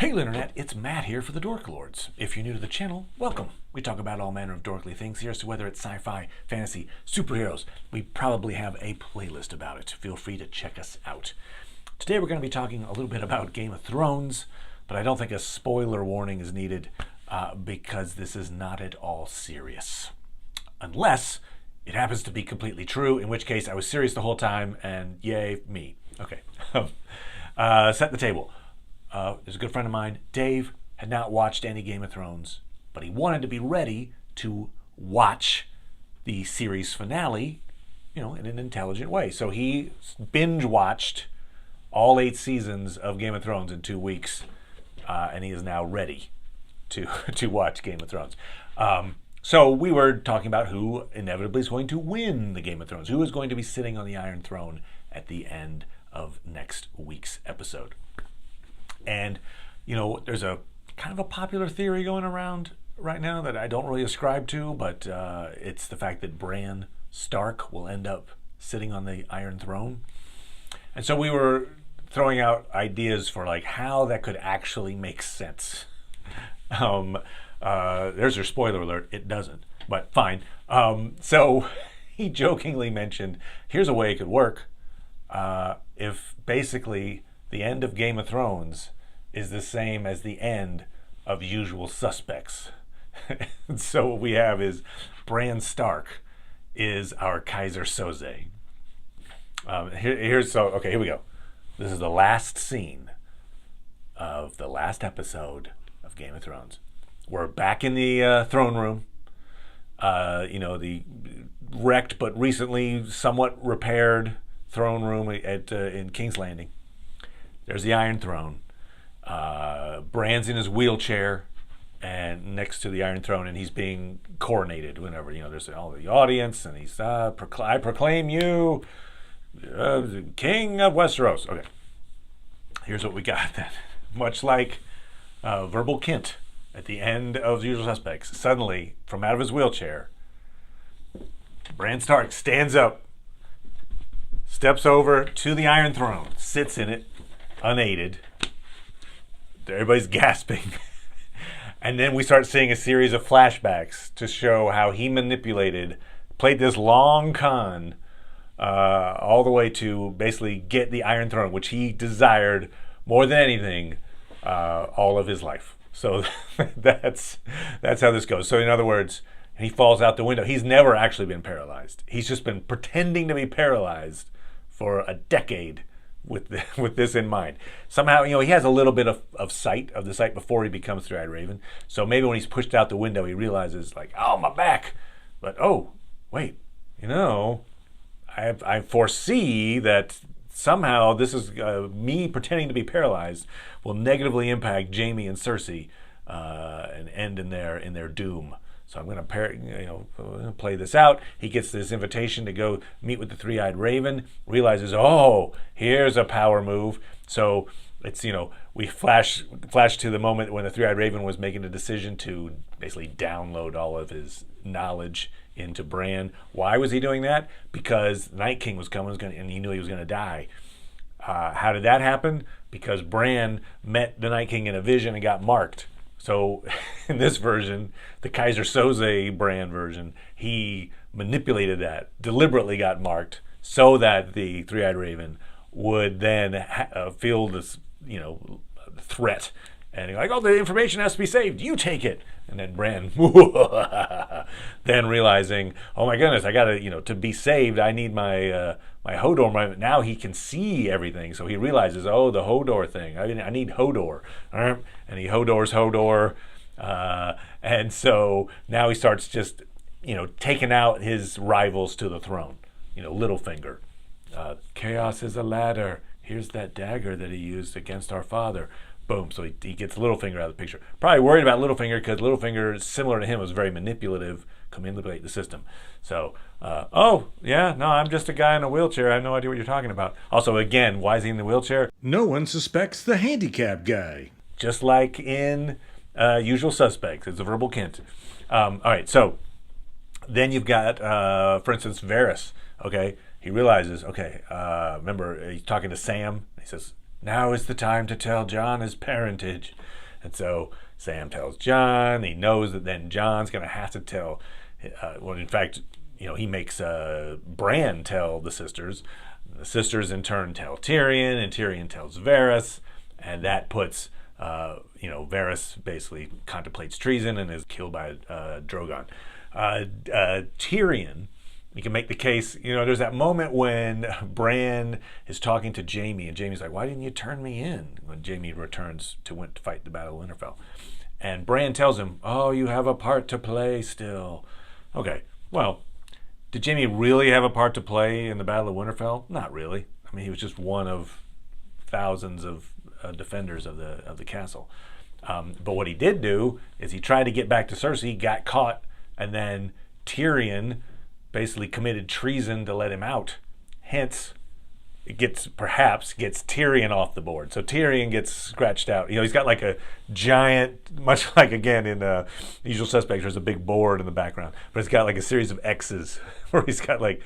Hello Internet, it's Matt here for the Dork Lords. If you're new to the channel, welcome. We talk about all manner of dorkly things here, so whether it's sci-fi, fantasy, superheroes, we probably have a playlist about it. Feel free to check us out. Today we're going to be talking a little bit about Game of Thrones, but I don't think a spoiler warning is needed because this is not at all serious. Unless it happens to be completely true, in which case I was serious the whole time, and yay, me. Okay. Set the table. There's a good friend of mine, Dave, had not watched any Game of Thrones, but he wanted to be ready to watch the series finale, in an intelligent way. So he binge watched all 8 seasons of Game of Thrones in 2 weeks, and he is now ready to watch Game of Thrones. So we were talking about who inevitably is going to win the Game of Thrones, who is going to be sitting on the Iron Throne at the end of next week's episode. And, there's a kind of a popular theory going around right now that I don't really ascribe to, but it's the fact that Bran Stark will end up sitting on the Iron Throne. And so we were throwing out ideas for how that could actually make sense. There's your spoiler alert. It doesn't, but fine. So he jokingly mentioned, here's a way it could work. If basically the end of Game of Thrones is the same as the end of Usual Suspects. So what we have is Bran Stark is our Kaiser Soze. Here we go. This is the last scene of the last episode of Game of Thrones. We're back in the throne room. The wrecked but recently somewhat repaired throne room in King's Landing. There's the Iron Throne. Bran's in his wheelchair and next to the Iron Throne, and he's being coronated whenever, there's all the audience, and he's, I proclaim you King of Westeros. Okay. Here's what we got then. Much like Verbal Kint at the end of Usual Suspects, suddenly, from out of his wheelchair, Bran Stark stands up, steps over to the Iron Throne, sits in it, unaided. Everybody's gasping. And then we start seeing a series of flashbacks to show how he played this long con all the way to basically get the Iron Throne, which he desired more than anything all of his life. So that's how this goes. So in other words, he falls out the window. He's never actually been paralyzed. He's just been pretending to be paralyzed for a decade with this in mind. Somehow, he has a little bit of sight before he becomes Three-Eyed Raven. So maybe when he's pushed out the window, he realizes, oh, my back. But, oh, wait, I foresee that somehow this is me pretending to be paralyzed will negatively impact Jaime and Cersei and end in their doom. So I'm going to play this out. He gets this invitation to go meet with the Three-Eyed Raven, realizes, oh, here's a power move. So it's, we flash to the moment when the Three-Eyed Raven was making a decision to basically download all of his knowledge into Bran. Why was he doing that? Because the Night King was coming and he knew he was going to die. How did that happen? Because Bran met the Night King in a vision and got marked. So in this version, the Kaiser Soze Bran version, he manipulated that, deliberately got marked so that the Three-Eyed Raven would then feel this, threat. And like, oh, the information has to be saved. You take it. And then Bran, then realizing, oh my goodness, I gotta, to be saved, I need my Hodor. Now he can see everything, so he realizes, oh, the Hodor thing. I need Hodor, and he Hodor's Hodor, and so now he starts just, taking out his rivals to the throne. Littlefinger, chaos is a ladder. Here's that dagger that he used against our father. Boom. So he gets Littlefinger out of the picture. Probably worried about Littlefinger because Littlefinger, similar to him, was very manipulative, can manipulate the system. So, oh, yeah, no, I'm just a guy in a wheelchair. I have no idea what you're talking about. Also, again, why is he in the wheelchair? No one suspects the handicapped guy. Just like in Usual Suspects. It's a verbal Kint. All right, so then you've got, for instance, Varys. Okay, he realizes, remember, he's talking to Sam. He says, now is the time to tell Jon his parentage. And so Sam tells Jon. He knows that then Jon's going to have to tell. Well, in fact, he makes Bran tell the sisters. The sisters in turn tell Tyrion, and Tyrion tells Varys, and that puts Varys basically contemplates treason and is killed by Drogon. Tyrion, you can make the case, there's that moment when Bran is talking to Jaime, and Jaime's like, why didn't you turn me in? When Jaime returns to fight the Battle of Winterfell. And Bran tells him, oh, you have a part to play still. Okay, well, did Jaime really have a part to play in the Battle of Winterfell? Not really. I mean, he was just one of thousands of defenders of the castle. But what he did do is he tried to get back to Cersei, got caught, and then Tyrion basically committed treason to let him out. Hence, it perhaps gets Tyrion off the board. So Tyrion gets scratched out. He's got like a giant, much like again in Usual Suspects, there's a big board in the background, but it's got like a series of X's where he's got like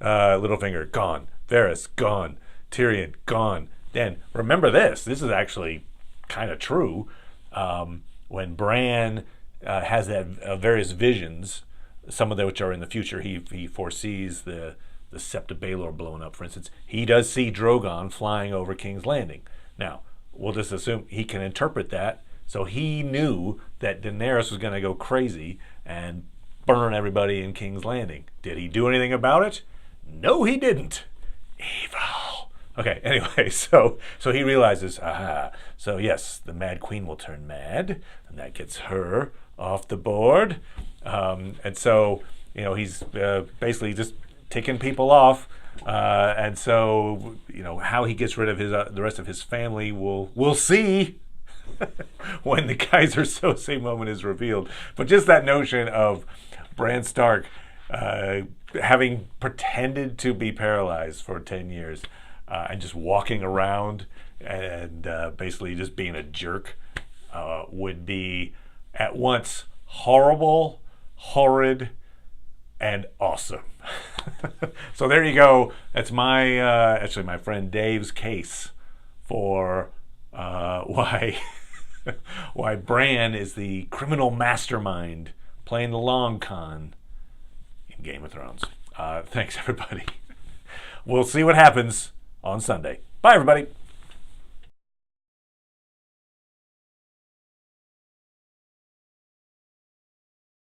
Littlefinger gone, Varys gone, Tyrion gone. Then remember this is actually kind of true. When Bran has that various visions, some of which are in the future, he foresees the Sept of Baelor blown up, for instance. He does see Drogon flying over King's Landing. Now, we'll just assume he can interpret that. So he knew that Daenerys was going to go crazy and burn everybody in King's Landing. Did he do anything about it? No, he didn't. Evil. Okay, anyway, so he realizes, so yes, the Mad Queen will turn mad, and that gets her off the board. And so, he's basically just ticking people off. And so, how he gets rid of the rest of his family, we'll see when the Kaiser Soze moment is revealed. But just that notion of Bran Stark having pretended to be paralyzed for 10 years and just walking around and basically just being a jerk would be at once horrible, horrid, and awesome. So there you go. That's my friend Dave's case for why Bran is the criminal mastermind playing the long con in Game of Thrones. Thanks, everybody. We'll see what happens on Sunday. Bye, everybody.